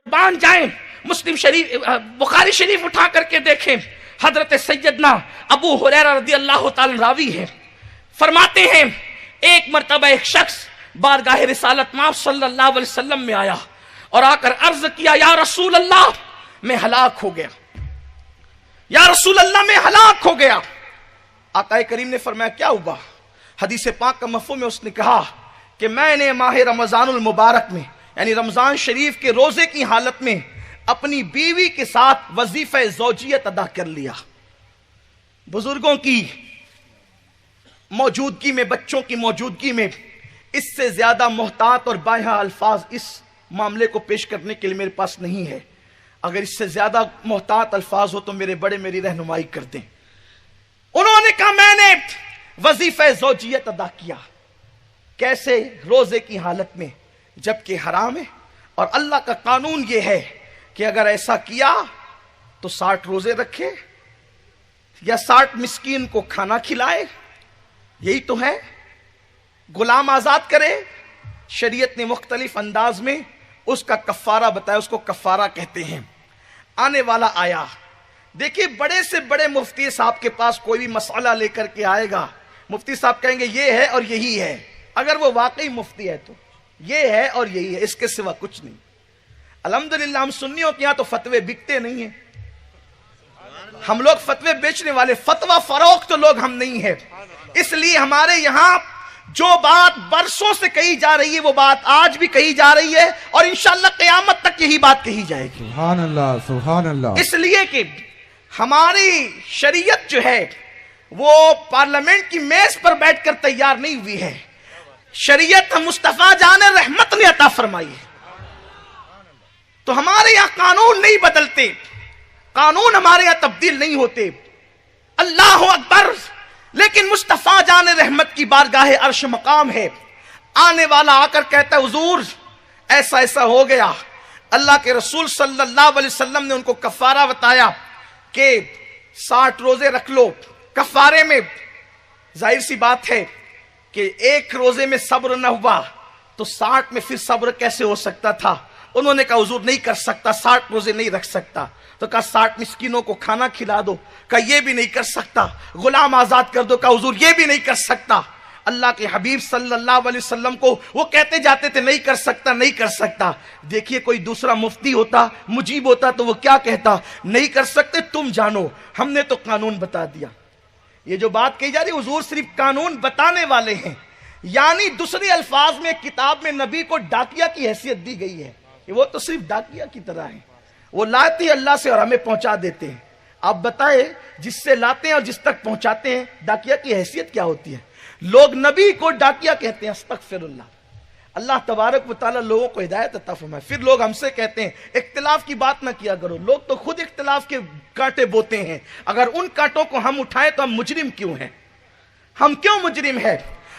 بان جائیں مسلم شریف بخاری شریف اٹھا کر کے دیکھیں، حضرت سیدنا ابو ہریرہ رضی اللہ تعالی راوی ہے، فرماتے ہیں ایک مرتبہ ایک شخص بارگاہ رسالت مآب صلی اللہ علیہ وسلم میں آیا اور آ کر عرض کیا، یا رسول اللہ میں ہلاک ہو گیا، یا رسول اللہ میں ہلاک ہو گیا۔ آقا کریم نے فرمایا کیا ہوا؟ حدیث پاک کا مفہوم ہے، اس نے کہا کہ میں نے ماہ رمضان المبارک میں یعنی رمضان شریف کے روزے کی حالت میں اپنی بیوی کے ساتھ وظیفہ زوجیت ادا کر لیا۔ بزرگوں کی موجودگی میں، بچوں کی موجودگی میں اس سے زیادہ محتاط اور بائیہا الفاظ اس معاملے کو پیش کرنے کے لیے میرے پاس نہیں ہے۔ اگر اس سے زیادہ محتاط الفاظ ہو تو میرے بڑے میری رہنمائی کر دیں۔ انہوں نے کہا میں نے وظیفہ زوجیت ادا کیا۔ کیسے؟ روزے کی حالت میں، جبکہ حرام ہے، اور اللہ کا قانون یہ ہے کہ اگر ایسا کیا تو 60 روزے رکھے یا 60 مسکین کو کھانا کھلائے، یہی تو ہے، غلام آزاد کرے۔ شریعت نے مختلف انداز میں اس کا کفارہ بتایا، اس کو کفارہ کہتے ہیں۔ آنے والا آیا، دیکھیے بڑے سے بڑے مفتی صاحب کے پاس کوئی بھی مسئلہ لے کر کے آئے گا، مفتی صاحب کہیں گے یہ ہے اور یہی ہے، اگر وہ واقعی مفتی ہے تو یہ ہے اور یہی ہے، اس کے سوا کچھ نہیں۔ الحمدللہ ہم سنیوں کے یہاں تو فتوے بکتے نہیں ہیں، ہم لوگ فتوے بیچنے والے، فتوہ فروخت لوگ ہم نہیں ہیں۔ اس لیے ہمارے یہاں جو بات برسوں سے کہی جا رہی ہے وہ بات آج بھی کہی جا رہی ہے، اور انشاءاللہ قیامت تک یہی بات کہی جائے گی۔ سبحان اللہ، سبحان اللہ۔ اس لیے کہ ہماری شریعت جو ہے وہ پارلیمنٹ کی میز پر بیٹھ کر تیار نہیں ہوئی ہے، شریعت مصطفیٰ جان رحمت نے عطا فرمائی ہے۔ تو ہمارے یہاں قانون نہیں بدلتے، قانون ہمارے یہاں تبدیل نہیں ہوتے، اللہ اکبر، لیکن مصطفیٰ جان رحمت کی بارگاہ عرش مقام ہے۔ آنے والا آ کر کہتا ہے حضور ایسا ایسا ہو گیا، اللہ کے رسول صلی اللہ علیہ وسلم نے ان کو کفارہ بتایا کہ 60 روزے رکھ لو۔ کفارے میں ظاہر سی بات ہے کہ ایک روزے میں صبر نہ ہوا تو 60 میں پھر صبر کیسے ہو سکتا تھا؟ انہوں نے کہا حضور نہیں کر سکتا، 60 روزے نہیں رکھ سکتا۔ تو کہا 60 مسکینوں کو کھانا کھلا دو، کہا یہ بھی نہیں کر سکتا۔ غلام آزاد کر دو، کہا حضور یہ بھی نہیں کر سکتا۔ اللہ کے حبیب صلی اللہ علیہ وسلم کو وہ کہتے جاتے تھے نہیں کر سکتا، نہیں کر سکتا۔ دیکھیے کوئی دوسرا مفتی ہوتا، مجیب ہوتا تو وہ کیا کہتا؟ نہیں کر سکتے تم جانو، ہم نے تو قانون بتا دیا۔ یہ جو بات کہی جا رہی حضور صرف قانون بتانے والے ہیں، یعنی دوسرے الفاظ میں کتاب میں نبی کو ڈاکیا کی حیثیت دی گئی ہے، وہ تو صرف ڈاکیا کی طرح ہے، وہ لاتے ہیں اللہ سے اور ہمیں پہنچا دیتے ہیں۔ آپ بتائیں جس سے لاتے ہیں اور جس تک پہنچاتے ہیں ڈاکیا کی حیثیت کیا ہوتی ہے؟ لوگ نبی کو ڈاکیا کہتے ہیں، استغفر اللہ۔ اللہ تبارک و تعالیٰ لوگوں کو ہدایت عطا فرمائے۔ پھر لوگ ہم سے کہتے ہیں اختلاف کی بات نہ کیا کرو، لوگ تو خود اختلاف کے کانٹے بوتے ہیں، اگر ان کانٹوں کو ہم اٹھائیں تو ہم مجرم کیوں ہیں؟ ہم کیوں مجرم ہیں؟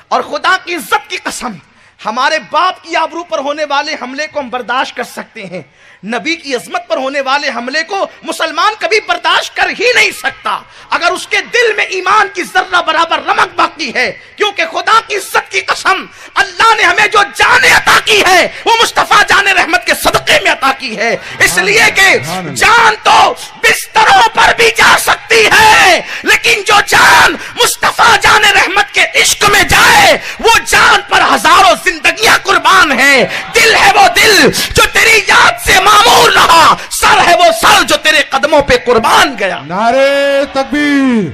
اور خدا کی عزت کی قسم ہمارے باپ کی آبرو پر ہونے والے حملے کو ہم برداشت کر سکتے ہیں، نبی کی عظمت پر ہونے والے حملے کو مسلمان کبھی برداشت کر ہی نہیں سکتا اگر اس کے دل میں ایمان کی ذرہ برابر رمق باقی ہے، کیونکہ خدا کی عزت کی قسم اللہ نے ہمیں جو جان عطا کی ہے وہ مصطفیٰ جان رحمت کے صدقے میں عطا کی ہے۔ اس لیے کہ جان تو بستروں پر بھی جا سکتی ہے، لیکن جو جان مصطفیٰ جان رحمت کے عشق میں جائے وہ جان پر ہزاروں زندگیاں قربان ہیں۔ دل ہے وہ دل جو تیری یاد سے معمور رہا، سر ہے وہ سر جو تیرے قدموں پہ قربان گیا۔ نعرے تکبیر،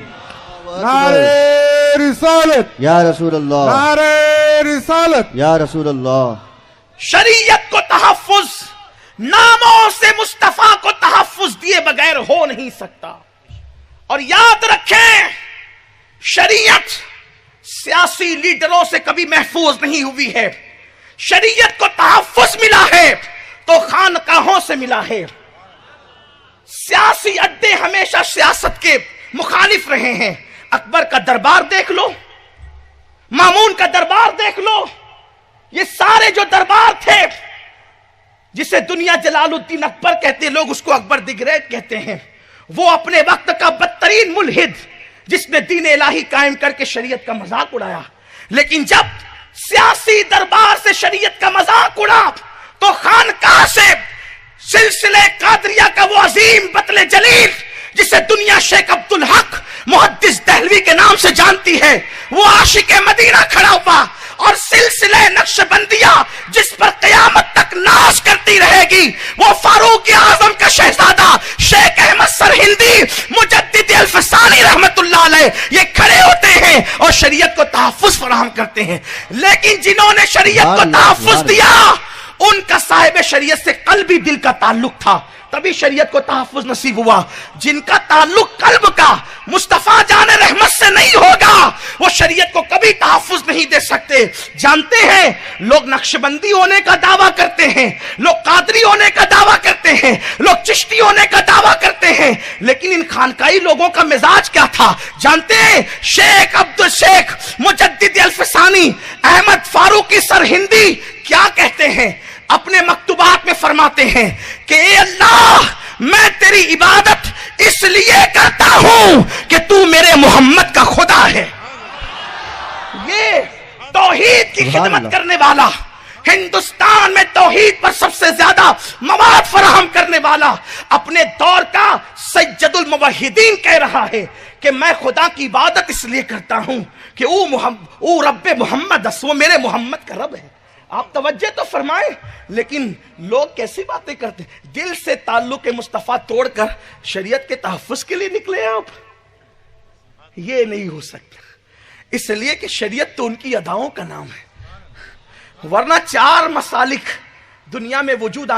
نعرے رسالت یا رسول اللہ، نعرے رسالت یا رسول اللہ۔ شریعت کو تحفظ ناموں سے مصطفیٰ کو تحفظ دیے بغیر ہو نہیں سکتا، اور یاد رکھیں شریعت سیاسی لیڈروں سے کبھی محفوظ نہیں ہوئی ہے، شریعت کو تحفظ ملا ہے تو خانقاہوں سے ملا ہے۔ سیاسی اڈے ہمیشہ سیاست کے مخالف رہے ہیں۔ اکبر کا دربار دیکھ لو، مامون کا دربار دیکھ لو، یہ سارے جو دربار تھے جسے دنیا جلال الدین اکبر کہتے ہیں، لوگ اس کو اکبر دی گریٹ کہتے ہیں، وہ اپنے وقت کا بدترین ملحد جس نے دین الہی قائم کر کے شریعت کا مذاق اڑایا، لیکن جب سیاسی دربار سے شریعت کا مذاق اڑا تو خانقاہ سے سلسلہ قادریہ کا وہ عظیم بطل جلیل جسے دنیا شیخ عبدالحق محدث دہلوی کے نام سے جانتی ہے، وہ عاشق مدینہ کھڑا ہوا، اور سلسلہ نقشبندیہ جس پر قیامت تک ناز کرتی رہے گی، وہ فاروق اعظم کا شہزادہ شیخ احمد سرہندی مجدد الفسانی رحمت اللہ علیہ یہ کھڑے ہوتے ہیں اور شریعت کو تحفظ فراہم کرتے ہیں۔ لیکن جنہوں نے شریعت کو تحفظ دیا ان کا صاحب شریعت سے قلبی دل کا تعلق تھا، تبھی شریعت کو تحفظ نصیب ہوا۔ جن کا تعلق قلب کا مصطفیٰ جان رحمت سے نہیں ہوگا وہ شریعت کو کبھی تحفظ نہیں دے سکتے۔ جانتے ہیں لوگ نقشبندی ہونے کا دعویٰ کرتے ہیں، لوگ قادری ہونے کا دعویٰ کرتے ہیں، لوگ چشتی ہونے کا دعویٰ کرتے ہیں، لیکن ان خانقائی لوگوں کا مزاج کیا تھا جانتے ہیں؟ شیخ عبدالشیخ مجدد الفسانی احمد فاروقی سرہندی کیا کہتے ہیں؟ اپنے مکتوبات میں فرماتے ہیں کہ اے اللہ میں تیری عبادت اس لیے کرتا ہوں کہ تو میرے محمد کا خدا ہے۔ یہ توحید کی خدمت کرنے والا، ہندوستان میں توحید پر سب سے زیادہ مواد فراہم کرنے والا، اپنے دور کا سید الموحدین کہہ رہا ہے کہ میں خدا کی عبادت اس لیے کرتا ہوں کہ او رب محمد، وہ میرے محمد کا رب ہے۔ آپ توجہ تو فرمائیں، لیکن لوگ کیسی باتیں کرتے ہیں؟ دل سے تعلق مصطفیٰ توڑ کر شریعت کے تحفظ کے لیے نکلے آپ، یہ نہیں ہو سکتا، اس لیے کہ شریعت تو ان کی اداؤں کا نام ہے، ورنہ چار مسالک دنیا میں وجود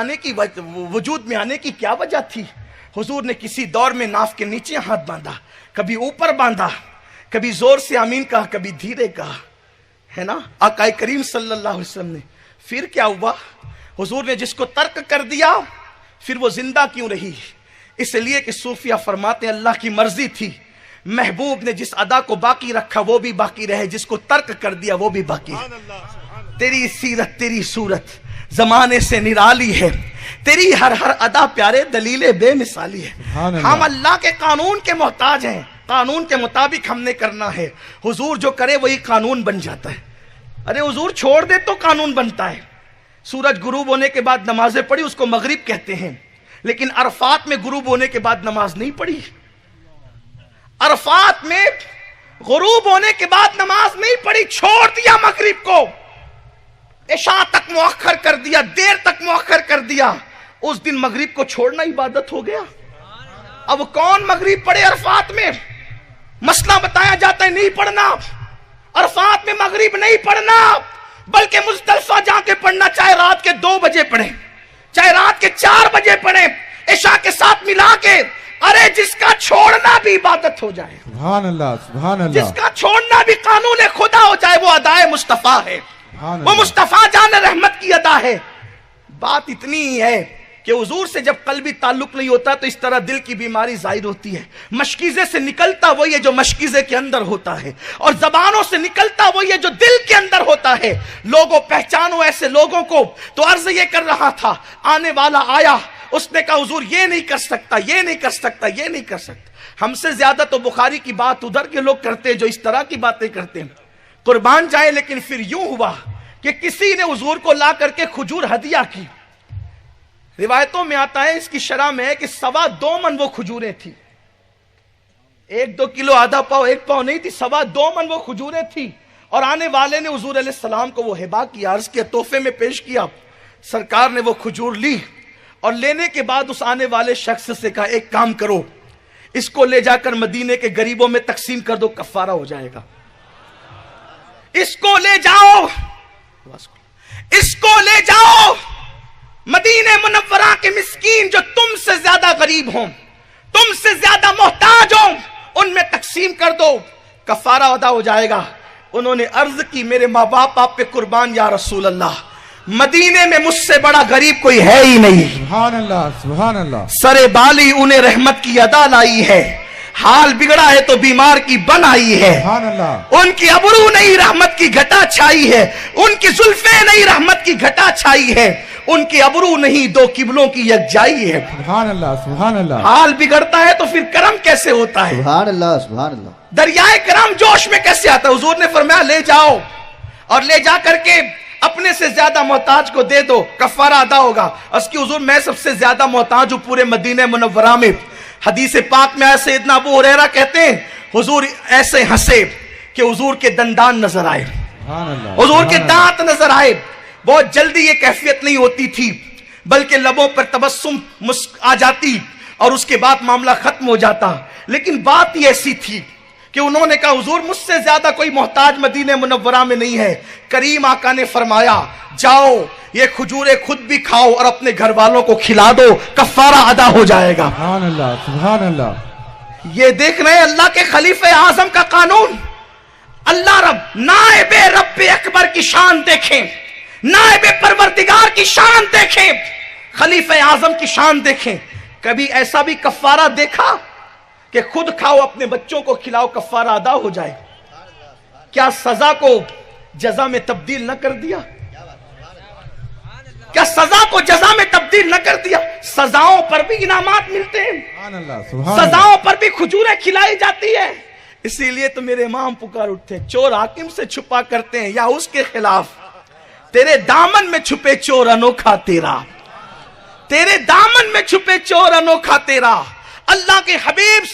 میں آنے کی کیا وجہ تھی؟ حضور نے کسی دور میں ناف کے نیچے ہاتھ باندھا، کبھی اوپر باندھا، کبھی زور سے آمین کہا، کبھی دھیرے کہا، ہے نا؟ آقا کریم صلی اللہ علیہ وسلم نے پھر کیا ہوا؟ حضور نے جس کو ترک کر دیا پھر وہ زندہ کیوں رہی؟ اس لیے کہ صوفیہ فرماتے ہیں اللہ کی مرضی تھی، محبوب نے جس ادا کو باقی رکھا وہ بھی باقی رہے، جس کو ترک کر دیا وہ بھی باقی ہے۔ تیری سیرت تیری صورت زمانے سے نرالی ہے، تیری ہر ادا پیارے دلیل بے مثالی ہے۔ ہم اللہ کے قانون کے محتاج ہیں، قانون کے مطابق ہم نے کرنا ہے، حضور جو کرے وہی قانون بن جاتا ہے۔ ارے حضور چھوڑ دے تو قانون بنتا ہے۔ سورج غروب ہونے کے بعد نمازیں پڑھی اس کو مغرب کہتے ہیں، لیکن عرفات میں غروب ہونے کے بعد نماز نہیں پڑھی، عرفات میں غروب ہونے کے بعد نماز نہیں پڑھی، چھوڑ دیا مغرب کو، عشاء تک مؤخر کر دیا، دیر تک مؤخر کر دیا، اس دن مغرب کو چھوڑنا عبادت ہو گیا۔ اب کون مغرب پڑھے عرفات میں؟ مسئلہ بتایا جاتا ہے نہیں پڑھنا، عرفات میں مغرب نہیں پڑھنا، بلکہ مزدلفہ جا کے پڑھنا، چاہے رات کے 2 بجے پڑھیں، چاہے رات کے 4 بجے پڑھیں، عشاء کے ساتھ ملا کے۔ ارے جس کا چھوڑنا بھی عبادت ہو جائے، سبحان اللہ سبحان اللہ، جس کا چھوڑنا بھی قانون خدا ہو جائے، وہ ادائے مصطفیٰ ہے، وہ مصطفیٰ جان رحمت کی ادا ہے۔ بات اتنی ہی ہے کہ حضور سے جب قلبی تعلق نہیں ہوتا تو اس طرح دل کی بیماری ظاہر ہوتی ہے۔ مشکیزے سے نکلتا وہی ہے جو مشکیزے کے اندر ہوتا ہے، اور زبانوں سے نکلتا وہی ہے جو دل کے اندر ہوتا ہے۔ لوگوں پہچانو ایسے لوگوں کو۔ تو عرض یہ کر رہا تھا، آنے والا آیا، اس نے کہا حضور یہ نہیں کر سکتا، یہ نہیں کر سکتا، یہ نہیں کر سکتا۔ ہم سے زیادہ تو بخاری کی بات ادھر کے لوگ کرتے جو اس طرح کی باتیں کرتے ہیں، قربان جائے۔ لیکن پھر یوں ہوا کہ کسی نے حضور کو لا کر کے کھجور ہدیہ کی۔ روایتوں میں آتا ہے، اس کی شرح میں ہے کہ 2.25 من وہ کھجوریں تھی، 1-2 کلو آدھا پاؤ 1 پاؤ نہیں تھی، 2.25 من وہ کھجوریں تھی۔ اور آنے والے نے حضور علیہ السلام کو وہ ہبہ کی، عرض کیا، تحفے میں پیش کیا۔ سرکار نے وہ کھجور لی اور لینے کے بعد اس آنے والے شخص سے کہا ایک کام کرو، اس کو لے جا کر مدینے کے غریبوں میں تقسیم کر دو، کفارہ ہو جائے گا۔ اس کو لے جاؤ، اس کو لے جاؤ مدینہ منورہ کے مسکین جو تم سے زیادہ غریب ہوں، تم سے زیادہ محتاج ہوں، ان میں تقسیم کر دو، کفارہ ادا ہو جائے گا۔ انہوں نے عرض کی میرے ماں باپ آپ پہ قربان یا رسول اللہ، مدینے میں مجھ سے بڑا غریب کوئی ہے ہی نہیں۔ سبحان اللہ سبحان اللہ، سرے بالی انہیں رحمت کی ادا لائی ہے، حال بگڑا ہے تو بیمار کی بن آئی ہے۔ سبحان اللہ، ان کی ابرو نہیں رحمت کی گھٹا چھائی ہے، ان کی زلفیں نہیں رحمت کی گھٹا چھائی ہے، ان کی ابرو نہیں 2 قبلوں کی یکجائی ہے۔ سبحان اللہ سبحان اللہ، حال بگڑتا ہے تو پھر کرم کیسے ہوتا ہے؟ سبحان اللہ سبحان اللہ، دریائے کرم جوش میں کیسے آتا ہے؟ حضور نے فرمایا لے جاؤ، اور لے جا کر کے اپنے سے زیادہ محتاج کو دے دو، کفارہ ادا ہوگا۔ اس کی حضور میں سب سے زیادہ محتاج ہوں پورے مدینہ منورہ میں۔ حدیث پاک میں سیدنا ابو ہریرہ کہتے ہیں حضور ایسے ہنسے کہ حضور کے دندان نظر آئے، سبحان اللہ، حضور کے سبحان دانت نظر آئے۔ بہت جلدی یہ کیفیت نہیں ہوتی تھی، بلکہ لبوں پر تبسم آ جاتی اور اس کے بعد معاملہ ختم ہو جاتا۔ لیکن بات یہ ایسی تھی کہ انہوں نے کہا حضور مجھ سے زیادہ کوئی محتاج مدینہ منورہ میں نہیں ہے۔ کریم آقا نے فرمایا جاؤ یہ کھجوریں خود بھی کھاؤ اور اپنے گھر والوں کو کھلا دو، کفارہ ادا ہو جائے گا۔ سبحان اللہ، سبحان اللہ، یہ دیکھ رہے ہیں اللہ کے خلیفہ اعظم کا قانون۔ اللہ رب نائب رب اکبر کی شان دیکھیں، نائب پروردگار کی شان دیکھیں، خلیفہ اعظم کی شان دیکھیں۔ کبھی ایسا بھی کفارہ دیکھا کہ خود کھاؤ اپنے بچوں کو کھلاؤ کفارہ ادا ہو جائے؟ کیا سزا کو جزا میں تبدیل نہ کر دیا؟ کیا سزا کو جزا میں تبدیل نہ کر دیا؟ سزاؤں پر بھی انعامات ملتے ہیں، سبحان اللہ، سبحان اللہ، سزاؤں پر بھی کھجوریں کھلائی جاتی ہے۔ اسی لیے تو میرے امام پکار اٹھتے ہیں چور حاکم سے چھپا کرتے ہیں یا اس کے خلاف، تیرے دامن میں چھپے چور انوکھا تیرا، تیرے دامن میں چھپے چور انوکھا تیرا۔ اللہ کے حبیب